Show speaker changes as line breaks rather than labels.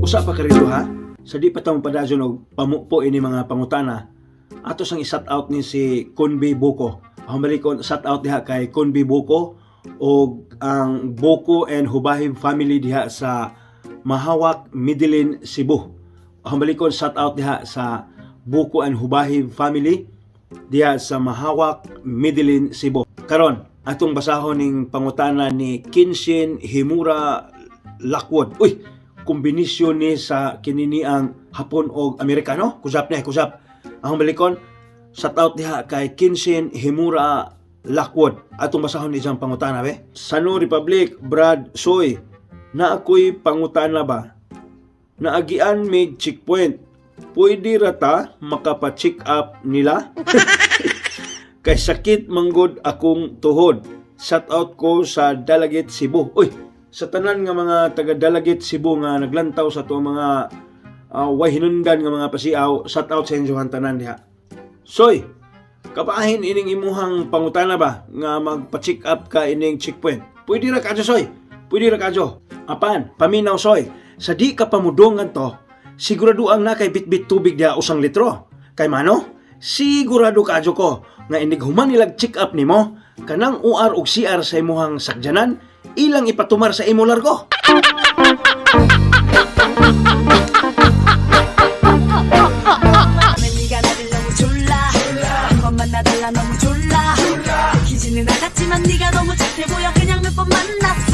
Usa pa karito ha. Sa di pa tawong padadyon og pamupo ini mga pangutana. Ato sang i-shout out ni si Conby Buko. Ang balikon shout out diha kay Conby Buko og ang Buko and Hubahib family diha sa Mahawak, Midilin, Cebu. Ang balikon shout out diha sa Buko and Hubahib family diha sa Mahawak, Midilin, Cebu. Karon atong basahon ning pangutana ni Kinshin Himura Lockwood. Uy, kombinasyon ni sa kinini ang Hapon o Amerikano. Kusap niya, kusap. Ang balikon, shout out diha kay Kinshin Himura Lockwood. Atong basahon ni isang pangutana, be. Sano Republic, Brad Soy, na ako'y pangutana ba? Naagian may checkpoint. Pwede rata makapa-check up nila? Kay sakit manggod akong tuhod. Shout out ko sa Dalagit, Cebu. Uy, sa tanan nga mga taga Dalagit, Cebu nga naglantaw sa to mga way hinundan nga mga pasiaw, shout out sa inyohan tanan diha. Soy, kapahin ining imuhang pangutana ba nga magpa-check up ka ining checkpoint? Pwede ra kadyo, Soy. Pwede ra kadyo. Apan, paminaw, Soy. Sa di ka pamudongan to, siguraduang na kay bitbit tubig diha 1 litro. Kay mano? Sigurado kadyo ko nga inig human nilag check up nimo, kanang UR ug CR sa imuhang sakyanan, ilang ipatumar sa imo largo.
네가 나를 너무 졸라 한번만 나달라 너무 졸라 기지는 알았지만 네가 너무 착해 보여 그냥 몇 번 만났어